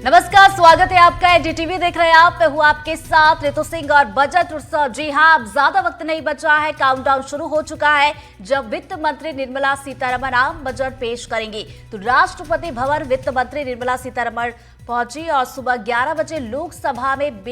नमस्कार, स्वागत है आपका। एनडीटीवी देख रहे हैं आप। मैं हूं आपके साथ ऋतु सिंह और बजट उत्सव। जी हां, अब ज्यादा वक्त नहीं बचा है, काउंटडाउन शुरू हो चुका है जब वित्त मंत्री निर्मला सीतारमण आम बजट पेश करेंगी। तो राष्ट्रपति भवन वित्त मंत्री निर्मला सीतारमण पहुंची और सुबह 11 बजे लोकसभा में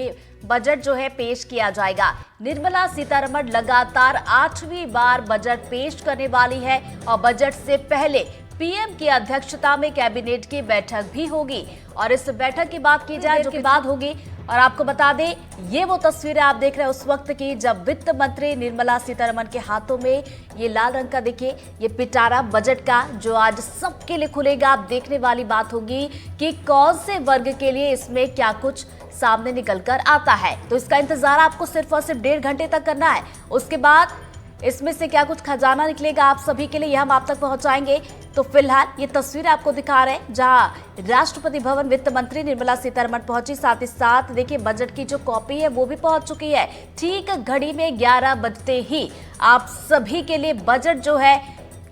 बजट जो है पेश किया जाएगा। निर्मला सीतारमण लगातार 8वीं बार बजट पेश करने वाली है और बजट से पहले पीएम की अध्यक्षता में कैबिनेट की बैठक भी होगी और इस बैठक की बात की जाए जो कि बाद होगी। और आपको बता दें, ये वो तस्वीरें आप देख रहे हैं उस वक्त की जब वित्त मंत्री निर्मला सीतारमण के हाथों में ये लाल रंग का, देखिए ये पिटारा बजट का, जो आज सबके लिए खुलेगा। आप देखने वाली बात होगी कि कौन से वर्ग के लिए इसमें क्या कुछ सामने निकल कर आता है। तो इसका इंतजार आपको सिर्फ और सिर्फ 1.5 घंटे तक करना है। उसके बाद इसमें से क्या कुछ खजाना निकलेगा आप सभी के लिए, यह हम आप तक पहुंचाएंगे। तो फिलहाल ये तस्वीर आपको दिखा रहे हैं जहां राष्ट्रपति भवन वित्त मंत्री निर्मला सीतारमण पहुंची। साथ ही साथ देखिए बजट की जो कॉपी है वो भी पहुंच चुकी है। ठीक घड़ी में 11 बजते ही आप सभी के लिए बजट जो है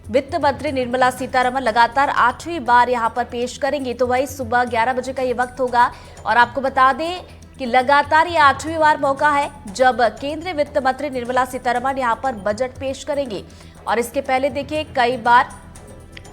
वित्त मंत्री निर्मला सीतारमण लगातार 8वीं बार यहां पर पेश करेंगी। तो वही सुबह 11 बजे का ये वक्त होगा और आपको बता दें कि लगातार ये 8वीं बार मौका है जब केंद्रीय वित्त मंत्री निर्मला सीतारमण यहां पर बजट पेश करेंगे। और इसके पहले देखिए कई बार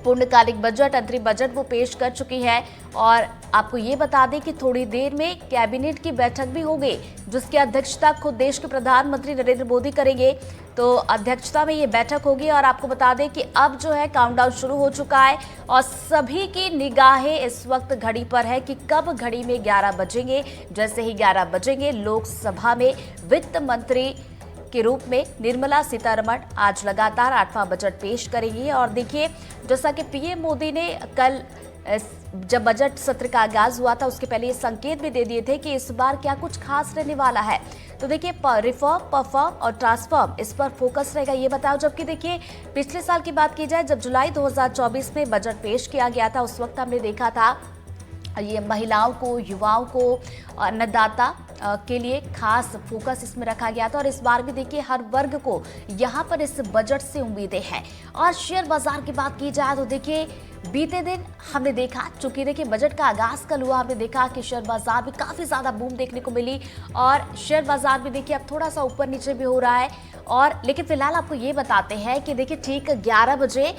पूर्णकालिक बजट, अंतरिम बजट वो पेश कर चुकी है। और आपको ये बता दें कि थोड़ी देर में कैबिनेट की बैठक भी होगी जिसकी अध्यक्षता खुद देश के प्रधानमंत्री नरेंद्र मोदी करेंगे। तो अध्यक्षता में ये बैठक होगी और आपको बता दें कि अब जो है काउंटडाउन शुरू हो चुका है और सभी की निगाहें इस वक्त घड़ी पर है कि कब घड़ी में 11 बजेंगे। जैसे ही 11 बजेंगे लोकसभा में वित्त मंत्री के रूप में निर्मला सीतारमण आज लगातार 8वां बजट पेश करेंगी। और देखिए जैसा कि पीएम मोदी ने कल जब बजट सत्र का आगाज हुआ था उसके पहले ये संकेत भी दे दिए थे कि इस बार क्या कुछ खास रहने वाला है। तो देखिए रिफॉर्म, परफॉर्म और ट्रांसफॉर्म, इस पर फोकस रहेगा ये बताओ। जबकि देखिए पिछले साल की बात की जाए जब जुलाई 2024 में बजट पेश किया गया था उस वक्त हमने देखा था ये महिलाओं को, युवाओं को, अन्नदाता के लिए खास फोकस इसमें रखा गया था। और इस बार भी देखिए हर वर्ग को यहाँ पर इस बजट से उम्मीदें हैं। और शेयर बाजार की बात की जाए तो देखिए बीते दिन हमने देखा, चूंकि देखिए बजट का आगाज कल हुआ, हमने देखा कि शेयर बाजार में काफी ज्यादा बूम देखने को मिली और शेयर बाजार भी देखिए अब थोड़ा सा ऊपर नीचे भी हो रहा है। और लेकिन फिलहाल आपको ये बताते हैं कि देखिए ठीक 11 बजे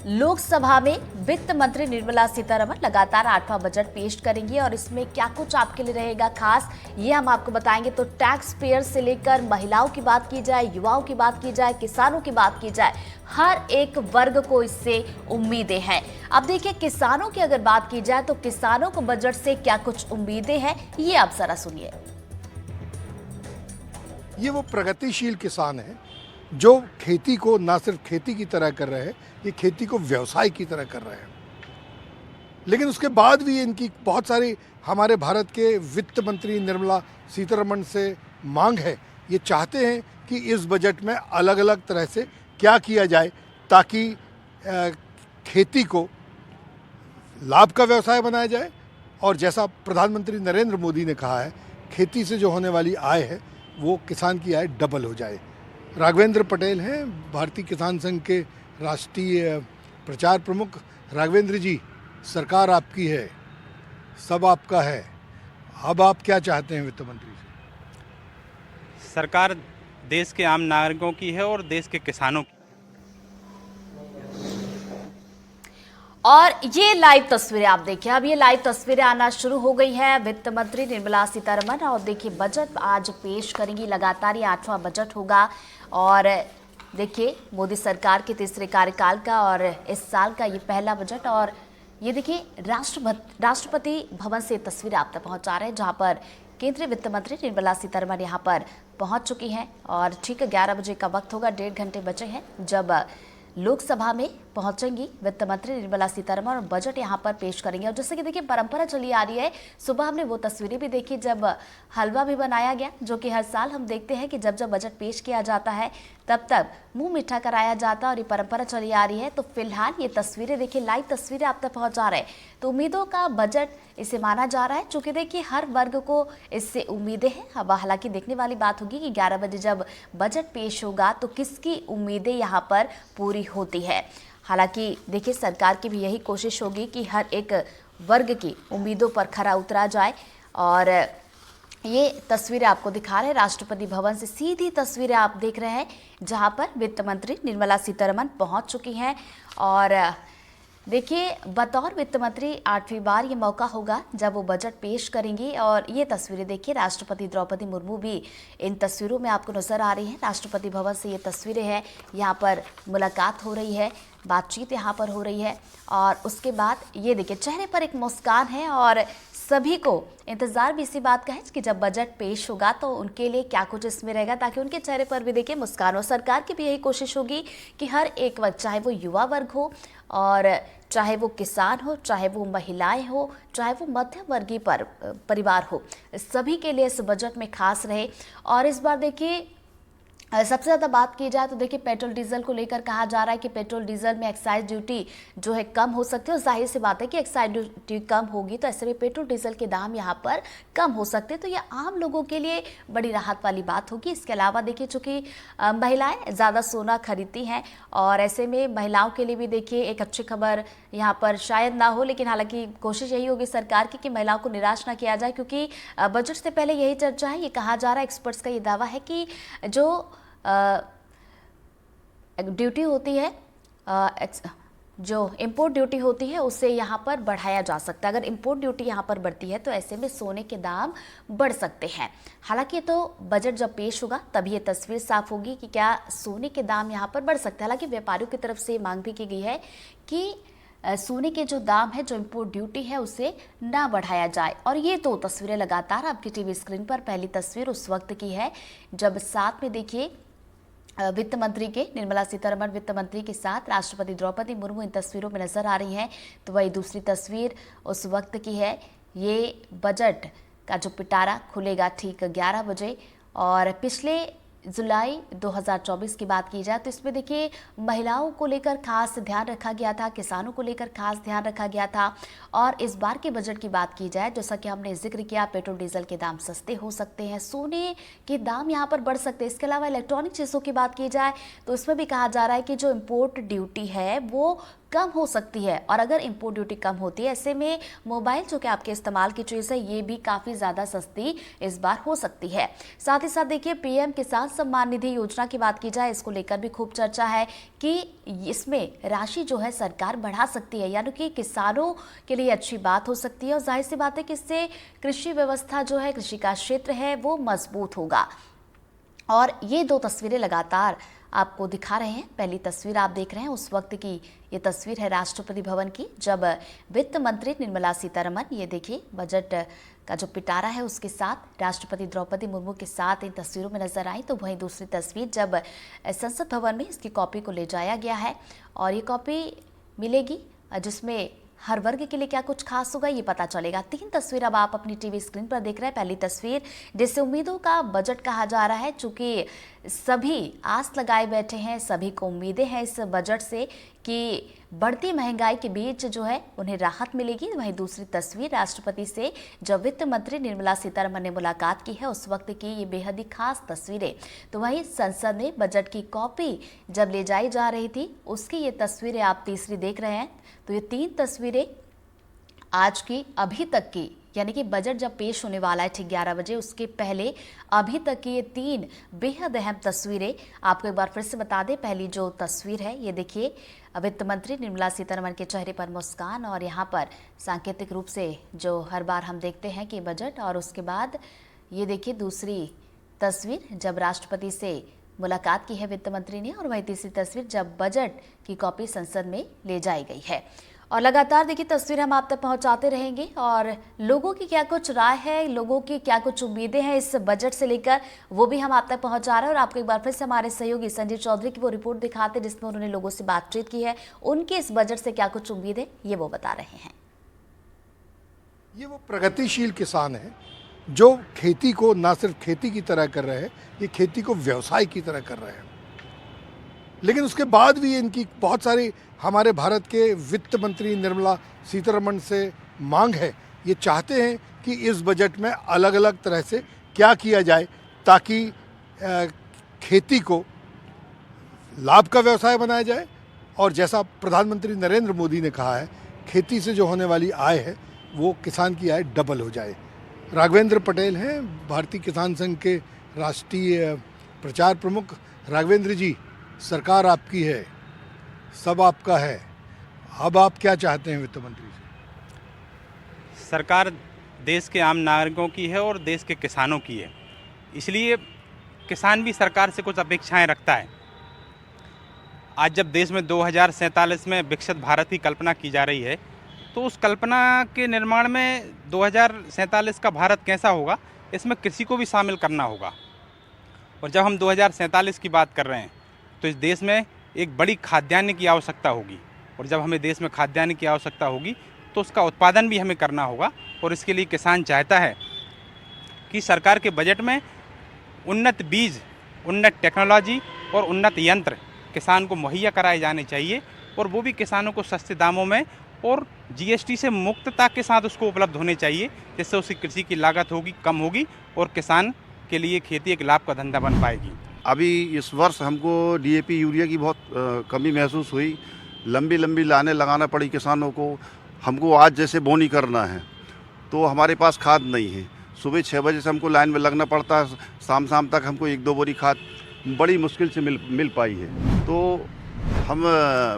लोकसभा में वित्त मंत्री निर्मला सीतारमण लगातार 8वां बजट पेश करेंगी और इसमें क्या कुछ आपके लिए रहेगा खास, ये हम आपको बताएंगे। तो टैक्स पेयर से लेकर महिलाओं की बात की जाए, युवाओं की बात की जाए, किसानों की बात की जाए, हर एक वर्ग को इससे उम्मीदें हैं। अब देखिए किसानों की अगर बात की जाए तो किसानों को बजट से क्या कुछ उम्मीदें हैं, ये आप जरा सुनिए। ये वो प्रगतिशील किसान है जो खेती को ना सिर्फ खेती की तरह कर रहे हैं, ये खेती को व्यवसाय की तरह कर रहे हैं। लेकिन उसके बाद भी इनकी बहुत सारी हमारे भारत के वित्त मंत्री निर्मला सीतारमण से मांग है। ये चाहते हैं कि इस बजट में अलग अलग तरह से क्या किया जाए ताकि खेती को लाभ का व्यवसाय बनाया जाए। और जैसा प्रधानमंत्री नरेंद्र मोदी ने कहा है, खेती से जो होने वाली आय है वो किसान की आय डबल हो जाए। राघवेंद्र पटेल हैं भारतीय किसान संघ के राष्ट्रीय प्रचार प्रमुख। राघवेंद्र जी, सरकार आपकी है, सब आपका है, अब आप क्या चाहते हैं वित्त मंत्री से? सरकार देश के आम नागरिकों की है और देश के किसानों की। और ये लाइव तस्वीरें आप देखिए, अब ये लाइव तस्वीरें आना शुरू हो गई है। वित्त मंत्री निर्मला सीतारमण और देखिए बजट आज पेश करेंगी। लगातार ये 8वां बजट होगा और देखिए मोदी सरकार के तीसरे कार्यकाल का और इस साल का ये पहला बजट। और ये देखिए राष्ट्रपति भवन से तस्वीर आप तक पहुंचा रहे हैं जहां पर केंद्रीय वित्त मंत्री निर्मला सीतारमण यहां पर पहुंच चुकी हैं। और ठीक 11 बजे का वक्त होगा, 1.5 घंटे बचे हैं जब लोकसभा में पहुंचेंगी वित्त मंत्री निर्मला सीतारमण और बजट यहां पर पेश करेंगे। और जैसे कि देखिए परंपरा चली आ रही है, सुबह हमने वो तस्वीरें भी देखी जब हलवा भी बनाया गया, जो कि हर साल हम देखते हैं कि जब जब बजट पेश किया जाता है तब मुंह मीठा कराया जाता है और ये परंपरा चली आ रही है। तो फिलहाल ये तस्वीरें देखिए, लाइव तस्वीरें आप तक पहुंचा रहे हैं। तो उम्मीदों का बजट इसे माना जा रहा है, चूंकि देखिए हर वर्ग को इससे उम्मीदें हैं। अब हालांकि देखने वाली बात होगी कि 11 बजे जब बजट पेश होगा तो किसकी उम्मीदें यहाँ पर पूरी होती है। हालांकि देखिए सरकार की भी यही कोशिश होगी कि हर एक वर्ग की उम्मीदों पर खरा उतरा जाए। और ये तस्वीरें आपको दिखा रहे हैं राष्ट्रपति भवन से सीधी तस्वीरें आप देख रहे हैं, जहां पर वित्त मंत्री निर्मला सीतारमण पहुंच चुकी हैं। और देखिए, बतौर वित्त मंत्री 8वीं बार ये मौका होगा जब वो बजट पेश करेंगी। और ये तस्वीरें देखिए, राष्ट्रपति द्रौपदी मुर्मू भी इन तस्वीरों में आपको नजर आ रही हैं। राष्ट्रपति भवन से ये तस्वीरें हैं, यहाँ पर मुलाकात हो रही है, बातचीत यहाँ पर हो रही है। और उसके बाद ये देखिए, चेहरे पर एक मुस्कान है और सभी को इंतजार भी इसी बात का है कि जब बजट पेश होगा तो उनके लिए क्या कुछ इसमें रहेगा, ताकि उनके चेहरे पर भी देखिए मुस्कान हो। सरकार की भी यही कोशिश होगी कि हर एक वर्ग, चाहे वो युवा वर्ग हो और चाहे वो किसान हो, चाहे वो महिलाएं हो, चाहे वो मध्यम वर्गीय परिवार हो, सभी के लिए इस बजट में खास रहे। और इस बार देखिए, सबसे ज़्यादा बात की जाए तो देखिए, पेट्रोल डीजल को लेकर कहा जा रहा है कि पेट्रोल डीजल में एक्साइज ड्यूटी जो है कम हो सकती है। और जाहिर सी बात है कि एक्साइज ड्यूटी कम होगी तो ऐसे में पेट्रोल डीजल के दाम यहाँ पर कम हो सकते हैं। तो ये आम लोगों के लिए बड़ी राहत वाली बात होगी। इसके अलावा देखिए, चूँकि महिलाएं ज़्यादा सोना खरीदती हैं और ऐसे में महिलाओं के लिए भी देखिए एक अच्छी खबर यहाँ पर शायद ना हो, लेकिन हालांकि कोशिश यही होगी सरकार की कि महिलाओं को निराश ना किया जाए, क्योंकि बजट से पहले यही चर्चा है। ये कहा जा रहा है, एक्सपर्ट्स का ये दावा है कि जो ड्यूटी होती है, जो इंपोर्ट ड्यूटी होती है, उसे यहाँ पर बढ़ाया जा सकता है। अगर इंपोर्ट ड्यूटी यहाँ पर बढ़ती है तो ऐसे में सोने के दाम बढ़ सकते हैं। हालांकि तो बजट जब पेश होगा तभी ये तस्वीर साफ होगी कि क्या सोने के दाम यहाँ पर बढ़ सकते हैं। हालांकि व्यापारियों की तरफ से मांग भी की गई है कि सोने के जो दाम है, जो इंपोर्ट ड्यूटी है, उसे ना बढ़ाया जाए। और ये दो तस्वीरें लगातार आपकी टीवी स्क्रीन पर, पहली तस्वीर उस वक्त की है जब साथ में देखिए वित्त मंत्री के निर्मला सीतारमण वित्त मंत्री के साथ राष्ट्रपति द्रौपदी मुर्मू इन तस्वीरों में नजर आ रही हैं। तो वही दूसरी तस्वीर उस वक्त की है। ये बजट का जो पिटारा खुलेगा ठीक 11 बजे। और पिछले जुलाई 2024 की बात की जाए तो इसमें देखिए, महिलाओं को लेकर खास ध्यान रखा गया था, किसानों को लेकर खास ध्यान रखा गया था। और इस बार के बजट की बात की जाए, जैसा कि हमने जिक्र किया, पेट्रोल डीजल के दाम सस्ते हो सकते हैं, सोने के दाम यहाँ पर बढ़ सकते हैं। इसके अलावा इलेक्ट्रॉनिक चीज़ों की बात की जाए तो इसमें भी कहा जा रहा है कि जो इम्पोर्ट ड्यूटी है वो कम हो सकती है। और अगर इंपोर्ट ड्यूटी कम होती है, ऐसे में मोबाइल जो कि आपके इस्तेमाल की चीज़ है, ये भी काफ़ी ज़्यादा सस्ती इस बार हो सकती है। साथ ही साथ देखिए, पीएम किसान सम्मान निधि योजना की बात की जाए, इसको लेकर भी खूब चर्चा है कि इसमें राशि जो है सरकार बढ़ा सकती है, यानी कि किसानों के लिए अच्छी बात हो सकती है। और जाहिर सी बात है कि इससे कृषि व्यवस्था जो है, कृषि का क्षेत्र है, वो मजबूत होगा। और ये दो तस्वीरें लगातार आपको दिखा रहे हैं। पहली तस्वीर आप देख रहे हैं उस वक्त की, ये तस्वीर है राष्ट्रपति भवन की, जब वित्त मंत्री निर्मला सीतारमण, ये देखिए बजट का जो पिटारा है उसके साथ राष्ट्रपति द्रौपदी मुर्मू के साथ इन तस्वीरों में नजर आई। तो वहीं दूसरी तस्वीर जब संसद भवन में इसकी कॉपी को ले जाया गया है और ये कॉपी मिलेगी जिसमें हर वर्ग के लिए क्या कुछ खास होगा ये पता चलेगा। 3 तस्वीर अब आप अपनी टीवी स्क्रीन पर देख रहे हैं। पहली तस्वीर जिसे उम्मीदों का बजट कहा जा रहा है, चूंकि सभी आस लगाए बैठे हैं, सभी को उम्मीदें हैं इस बजट से कि बढ़ती महंगाई के बीच जो है उन्हें राहत मिलेगी। वहीं दूसरी तस्वीर राष्ट्रपति से जब वित्त मंत्री निर्मला सीतारमण ने मुलाकात की है उस वक्त की ये बेहद ही खास तस्वीरें। तो वहीं संसद में बजट की कॉपी जब ले जाई जा रही थी उसकी ये तस्वीरें आप तीसरी देख रहे हैं। तो ये 3 तस्वीरें आज की अभी तक की, यानी कि बजट जब पेश होने वाला है ठीक 11 बजे, उसके पहले अभी तक की ये 3 बेहद अहम तस्वीरें आपको एक बार फिर से बता दें। पहली जो तस्वीर है ये देखिए, वित्त मंत्री निर्मला सीतारमण के चेहरे पर मुस्कान और यहाँ पर सांकेतिक रूप से जो हर बार हम देखते हैं कि बजट। और उसके बाद ये देखिए दूसरी तस्वीर जब राष्ट्रपति से मुलाकात की है वित्त मंत्री ने। और वही तीसरी तस्वीर जब बजट की कॉपी संसद में ले जाई गई है। और लगातार देखिए तस्वीर हम आप तक पहुंचाते रहेंगे और लोगों की क्या कुछ राय है, लोगों की क्या कुछ उम्मीदें हैं इस बजट से लेकर, वो भी हम आप तक पहुंचा रहे हैं। और आपको एक बार फिर से हमारे सहयोगी संजीव चौधरी की वो रिपोर्ट दिखाते हैं जिसमें उन्होंने लोगों से बातचीत की है, उनके इस बजट से क्या कुछ उम्मीदें ये वो बता रहे हैं। ये वो प्रगतिशील किसान हैं जो खेती को ना सिर्फ खेती की तरह कर रहे हैं, ये खेती को व्यवसाय की तरह कर रहे हैं। लेकिन उसके बाद भी इनकी बहुत सारी हमारे भारत के वित्त मंत्री निर्मला सीतारमण से मांग है, ये चाहते हैं कि इस बजट में अलग अलग तरह से क्या किया जाए ताकि खेती को लाभ का व्यवसाय बनाया जाए। और जैसा प्रधानमंत्री नरेंद्र मोदी ने कहा है, खेती से जो होने वाली आय है वो किसान की आय डबल हो जाए। राघवेंद्र पटेल हैं भारतीय किसान संघ के राष्ट्रीय प्रचार प्रमुख। राघवेंद्र जी, सरकार आपकी है, सब आपका है, अब आप क्या चाहते हैं वित्त मंत्री से? सरकार देश के आम नागरिकों की है और देश के किसानों की है, इसलिए किसान भी सरकार से कुछ अपेक्षाएं रखता है। आज जब देश में 2047 में विकसित भारत की कल्पना की जा रही है, तो उस कल्पना के निर्माण में 2047 का भारत कैसा होगा, इसमें कृषि को भी शामिल करना होगा। और जब हम 2047 की बात कर रहे हैं तो इस देश में एक बड़ी खाद्यान्न की आवश्यकता होगी, और जब हमें देश में खाद्यान्न की आवश्यकता होगी तो उसका उत्पादन भी हमें करना होगा। और इसके लिए किसान चाहता है कि सरकार के बजट में उन्नत बीज, उन्नत टेक्नोलॉजी और उन्नत यंत्र किसान को मुहैया कराए जाने चाहिए, और वो भी किसानों को सस्ते दामों में और जीएसटी से मुक्तता के साथ उसको उपलब्ध होने चाहिए, जिससे उसकी कृषि की लागत होगी कम होगी और किसान के लिए खेती एक लाभ का धंधा बन पाएगी। अभी इस वर्ष हमको डीएपी यूरिया की बहुत कमी महसूस हुई। लंबी लंबी लाइनें लगाना पड़ी किसानों को। हमको आज जैसे बोनी करना है तो हमारे पास खाद नहीं है। सुबह 6 बजे से हमको लाइन में लगना पड़ता है, शाम तक हमको 1-2 बोरी खाद बड़ी मुश्किल से मिल पाई है। तो हम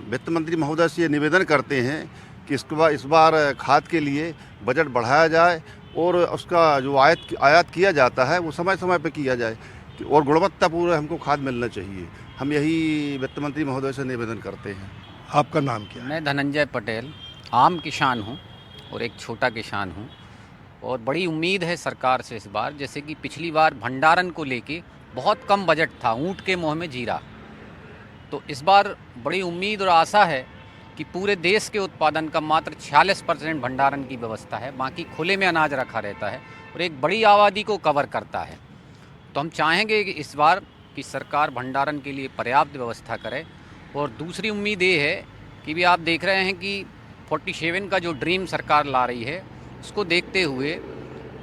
वित्त मंत्री महोदय से ये निवेदन करते हैं कि इस बार खाद के लिए बजट बढ़ाया जाए और उसका जो आयात किया जाता है वो समय समय पर किया जाए और गुणवत्तापूर्ण हमको खाद मिलना चाहिए। हम यही वित्त मंत्री महोदय से निवेदन करते हैं। आपका नाम क्या है? मैं धनंजय पटेल आम किसान हूँ और एक छोटा किसान हूँ, और बड़ी उम्मीद है सरकार से इस बार। जैसे कि पिछली बार भंडारण को लेके बहुत कम बजट था, ऊँट के मुँह में जीरा, तो इस बार बड़ी उम्मीद और आशा है कि पूरे देश के उत्पादन का मात्र 46% भंडारण की व्यवस्था है, बाकी खुले में अनाज रखा रहता है और एक बड़ी आबादी को कवर करता है। तो हम चाहेंगे कि इस बार कि सरकार भंडारण के लिए पर्याप्त व्यवस्था करे। और दूसरी उम्मीद ये है कि भी आप देख रहे हैं कि 47 का जो ड्रीम सरकार ला रही है, उसको देखते हुए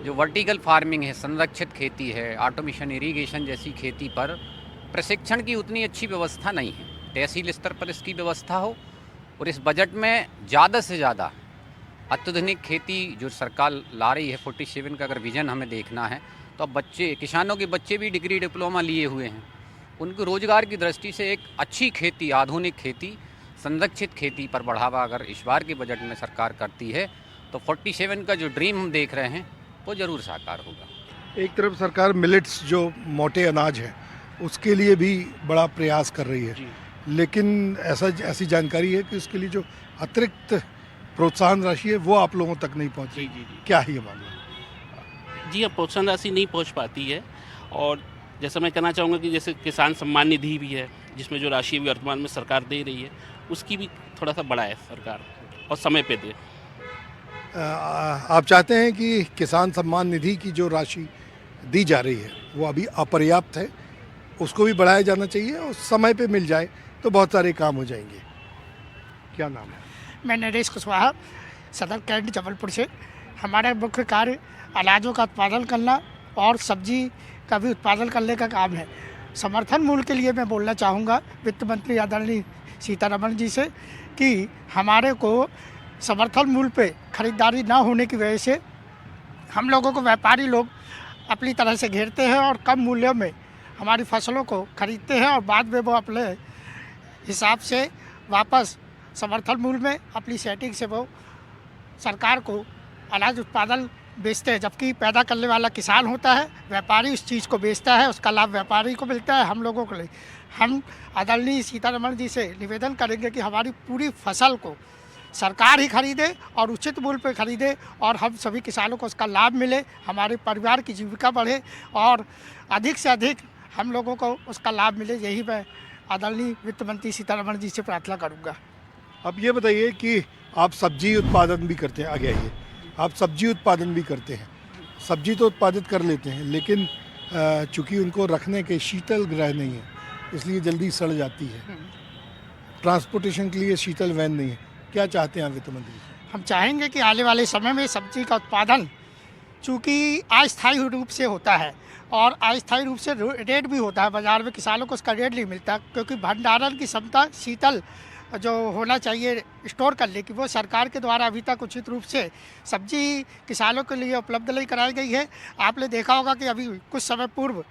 जो वर्टिकल फार्मिंग है, संरक्षित खेती है, ऑटोमेशन, इरिगेशन जैसी खेती पर प्रशिक्षण की उतनी अच्छी व्यवस्था नहीं है। तहसील स्तर पर इसकी व्यवस्था हो और इस बजट में ज़्यादा से ज़्यादा अत्याधुनिक खेती जो सरकार ला रही है, 47 का अगर विज़न हमें देखना है तो अब किसानों के बच्चे भी डिग्री डिप्लोमा लिए हुए हैं, उनको रोज़गार की दृष्टि से एक अच्छी खेती, आधुनिक खेती, संरक्षित खेती पर बढ़ावा अगर इस बार के बजट में सरकार करती है तो 47 का जो ड्रीम हम देख रहे हैं वो ज़रूर साकार होगा। एक तरफ सरकार मिलेट्स जो मोटे अनाज है उसके लिए भी बड़ा प्रयास कर रही है, लेकिन ऐसी जानकारी है कि उसके लिए जो अतिरिक्त प्रोत्साहन राशि है वो आप लोगों तक नहीं पहुंची। क्या है ये मामला? जी, अब प्रोत्साहन राशि नहीं पहुंच पाती है। और जैसा मैं कहना चाहूँगा कि जैसे किसान सम्मान निधि भी है, जिसमें जो राशि वर्तमान में सरकार दे रही है, उसकी भी थोड़ा सा बढ़ाए सरकार और समय पे दे। आप चाहते हैं कि किसान सम्मान निधि की जो राशि दी जा रही है वो अभी अपर्याप्त है, उसको भी बढ़ाया जाना चाहिए और समय पे मिल जाए तो बहुत सारे काम हो जाएंगे। क्या नाम है? मैं नरेश कुशवाहा, सदर कैंट जबलपुर से। हमारा मुख्य कार्य अनाजों का उत्पादन करना और सब्जी का भी उत्पादन करने का काम है। समर्थन मूल्य के लिए मैं बोलना चाहूँगा वित्त मंत्री आदरणीय सीतारमण जी से कि हमारे को समर्थन मूल्य पे खरीदारी ना होने की वजह से हम लोगों को व्यापारी लोग अपनी तरह से घेरते हैं और कम मूल्यों में हमारी फसलों को खरीदते हैं और बाद में वो अपने हिसाब से वापस समर्थन मूल्य में अपनी सेटिंग से वो सरकार को अनाज उत्पादन बेचते हैं, जबकि पैदा करने वाला किसान होता है, व्यापारी उस चीज़ को बेचता है, उसका लाभ व्यापारी को मिलता है, हम लोगों को नहीं। हम आदरणीय सीतारमण जी से निवेदन करेंगे कि हमारी पूरी फसल को सरकार ही खरीदे और उचित मूल्य पर खरीदे और हम सभी किसानों को उसका लाभ मिले, हमारे परिवार की जीविका बढ़े और अधिक से अधिक हम लोगों को उसका लाभ मिले। यही मैं आदरणीय वित्त मंत्री सीतारमण जी से प्रार्थना करूँगा। अब ये बताइए कि आप सब्जी उत्पादन भी करते हैं, आगे आइए, आप सब्जी उत्पादन भी करते हैं, सब्जी तो उत्पादित कर लेते हैं, लेकिन चूँकि उनको रखने के शीतल गृह नहीं है इसलिए जल्दी सड़ जाती है, ट्रांसपोर्टेशन के लिए शीतल वैन नहीं है। क्या चाहते हैं आप वित्त मंत्री? हम चाहेंगे कि आने वाले समय में सब्जी का उत्पादन चूँकि अस्थायी रूप से होता है और अस्थायी रूप से रेट भी होता है बाज़ार में, किसानों को उसका रेट नहीं मिलता क्योंकि भंडारण की क्षमता शीतल जो होना चाहिए स्टोर कर ले कि वो सरकार के द्वारा अभी तक उचित रूप से सब्जी किसानों के लिए उपलब्ध नहीं कराई गई है। आपने देखा होगा कि अभी कुछ समय पूर्व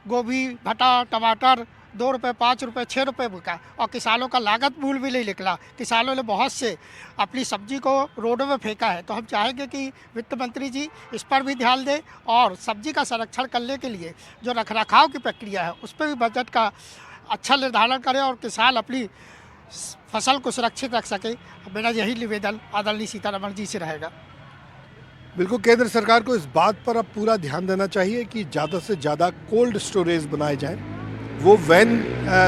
गोभी, भटा, टमाटर 2 रुपये, 5 रुपये, 6 रुपये बिका और किसानों का लागत मूल्य भी नहीं निकला। किसानों ने बहुत से अपनी सब्जी को रोडों में फेंका है। तो हम चाहेंगे कि वित्त मंत्री जी इस पर भी ध्यान दें और सब्जी का संरक्षण करने के लिए जो रखरखाव की प्रक्रिया है उस पर भी बजट का अच्छा निर्धारण करें और किसान अपनी फसल को सुरक्षित रख सके। मेरा यही निवेदन आदरणीय सीतारमण जी से रहेगा। बिल्कुल, केंद्र सरकार को इस बात पर अब पूरा ध्यान देना चाहिए कि ज़्यादा से ज़्यादा कोल्ड स्टोरेज बनाए जाएं। वो वैन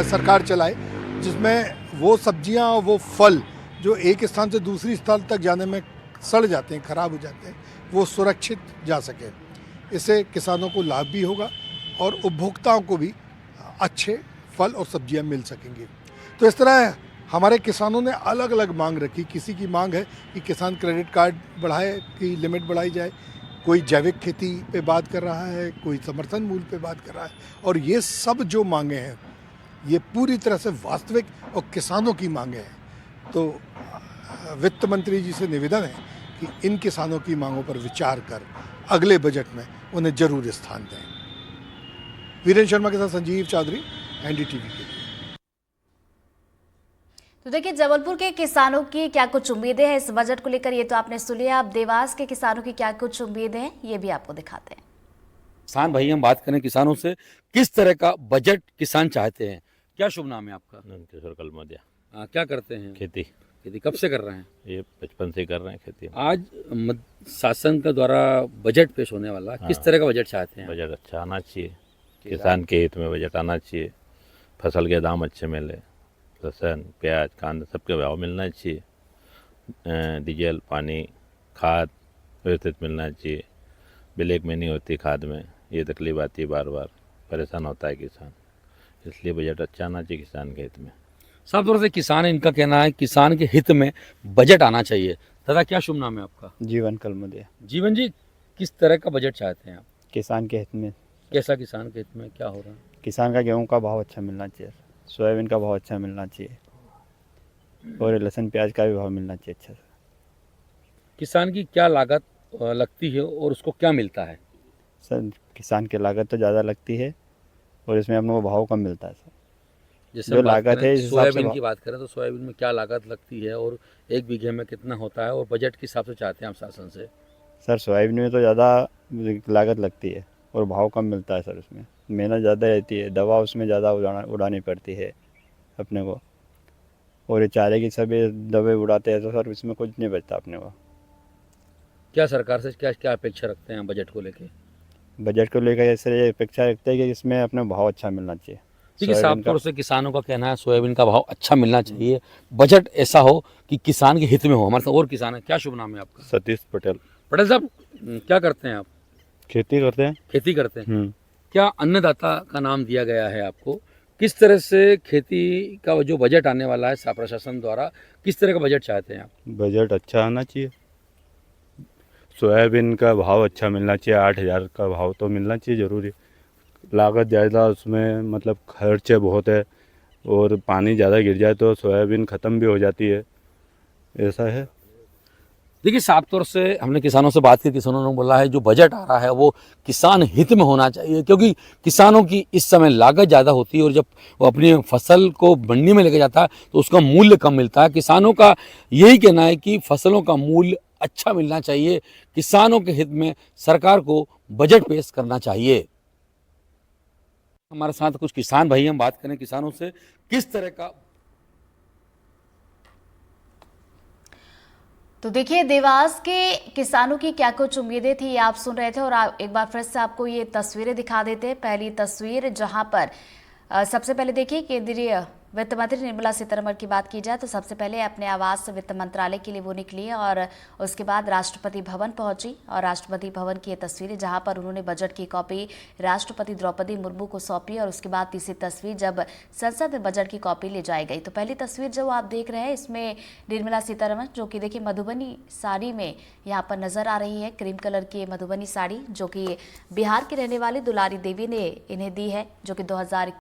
सरकार चलाए जिसमें वो सब्जियां और वो फल जो एक स्थान से दूसरी स्थान तक जाने में सड़ जाते हैं, ख़राब हो जाते हैं, वो सुरक्षित जा सके। इससे किसानों को लाभ भी होगा और उपभोक्ताओं को भी अच्छे फल और सब्जियां मिल सकेंगी। तो इस तरह हमारे किसानों ने अलग अलग मांग रखी। किसी की मांग है कि किसान क्रेडिट कार्ड बढ़ाए, की लिमिट बढ़ाई जाए, कोई जैविक खेती पे बात कर रहा है, कोई समर्थन मूल्य पे बात कर रहा है। और ये सब जो मांगे हैं ये पूरी तरह से वास्तविक और किसानों की मांगे हैं। तो वित्त मंत्री जी से निवेदन है कि इन किसानों की मांगों पर विचार कर अगले बजट में उन्हें जरूर स्थान दें। वीरेंद्र शर्मा के साथ संजीव चौधरी, एनडीटीवी के। तो देखिए, जबलपुर के किसानों की क्या कुछ उम्मीदें हैं इस बजट को लेकर, ये तो आपने सुन लिया। अब देवास के किसानों की क्या कुछ उम्मीदें हैं ये भी आपको दिखाते हैं। किसान भाई, हम बात करें किसानों से, किस तरह का बजट किसान चाहते हैं। क्या शुभ नाम है आपका? नंदकिशोर कलमदिया। क्या करते हैं? खेती कब से कर रहे हैं? ये बचपन से कर रहे हैं खेती। आज शासन का द्वारा बजट पेश होने वाला, किस तरह का बजट चाहते हैं? बजट अच्छा आना चाहिए, किसान के हित में बजट आना चाहिए। फसल के दाम अच्छे मिले, लहसुन, प्याज, कांदा सबके भाव मिलना चाहिए। डीजल, पानी, खाद व्यवस्थित मिलना चाहिए। ब्लैक में नहीं होती खाद में, ये तकलीफ आती है, बार बार परेशान होता है किसान। इसलिए बजट अच्छा आना चाहिए किसान के हित में। साफ तौर से किसान, इनका कहना है किसान के हित में बजट आना चाहिए। दादा, क्या शुभ नाम है आपका? जीवन कलमदिया। जीवन जी, किस तरह का बजट चाहते हैं आप? किसान के हित में। कैसा किसान के हित में क्या हो रहा है? किसान का गेहूं का भाव अच्छा मिलना चाहिए, सोयाबीन का भाव अच्छा मिलना चाहिए और लहसुन प्याज का भी भाव मिलना चाहिए अच्छा से। किसान की क्या लागत लगती है और उसको क्या मिलता है? सर, किसान की लागत तो ज़्यादा लगती है और इसमें अपने को भाव कम मिलता है सर। जैसे जो लागत है इस हिसाब से सोयाबीन की बात करें तो सोयाबीन में क्या लागत लगती है और एक बीघे में कितना होता है और बजट के हिसाब से चाहते हैं आप शासन से? सर, सोयाबीन में तो ज़्यादा लागत लगती है और भाव कम मिलता है सर। उसमें मेहनत ज़्यादा रहती है, दवा उसमें ज़्यादा उड़ानी पड़ती है अपने को, और ये चारे की सभी दवाई उड़ाते हैं तो सर इसमें कुछ नहीं बचता अपने को। क्या सरकार से क्या क्या अपेक्षा रखते हैं बजट को लेके? बजट को लेकर ऐसे ये अपेक्षा रखते हैं कि इसमें अपने भाव अच्छा मिलना चाहिए। देखिए, साफ तौर से किसानों का कहना है सोयाबीन का भाव अच्छा मिलना चाहिए, बजट ऐसा हो कि किसान के हित में हो। हमारे साथ और किसान है। क्या शुभ नाम है आपका? सतीश पटेल। पटेल साहब, क्या करते हैं आप? खेती करते हैं। खेती करते हैं। क्या अन्नदाता का नाम दिया गया है आपको? किस तरह से खेती का जो बजट आने वाला है प्रशासन द्वारा, किस तरह का बजट चाहते हैं आप? बजट अच्छा आना चाहिए, सोयाबीन का भाव अच्छा मिलना चाहिए, 8,000 का भाव तो मिलना चाहिए ज़रूरी। लागत ज़्यादा उसमें, मतलब खर्चे बहुत है और पानी ज़्यादा गिर जाए तो सोयाबीन ख़त्म भी हो जाती है, ऐसा है। देखिए, साफ तौर से हमने किसानों से बात की, किसानों ने बोला है जो बजट आ रहा है वो किसान हित में होना चाहिए, क्योंकि किसानों की इस समय लागत ज़्यादा होती है और जब वो अपनी फसल को मंडी में लेके जाता है तो उसका मूल्य कम मिलता है। किसानों का यही कहना है कि फसलों का मूल्य अच्छा मिलना चाहिए, किसानों के हित में सरकार को बजट पेश करना चाहिए। हमारे साथ कुछ किसान भाई, हम बात करें किसानों से, किस तरह का। तो देखिए, देवास के किसानों की क्या कुछ उम्मीदें थी ये आप सुन रहे थे, और एक बार फिर से आपको ये तस्वीरें दिखा देते हैं। पहली तस्वीर जहां पर सबसे पहले देखिए, केंद्रीय वित्त मंत्री निर्मला सीतारमण की बात की जाए तो सबसे पहले अपने आवास वित्त मंत्रालय के लिए वो निकली और उसके बाद राष्ट्रपति भवन पहुंची, और राष्ट्रपति भवन की ये तस्वीरें जहां पर उन्होंने बजट की कॉपी राष्ट्रपति द्रौपदी मुर्मू को सौंपी, और उसके बाद तीसरी तस्वीर जब संसद में बजट की कॉपी ले जाई गई। तो पहली तस्वीर जो आप देख रहे हैं इसमें निर्मला सीतारमण, जो कि देखिए मधुबनी साड़ी में यहाँ पर नजर आ रही है, क्रीम कलर की मधुबनी साड़ी जो कि बिहार की रहने वाली दुलारी देवी ने इन्हें दी है, जो कि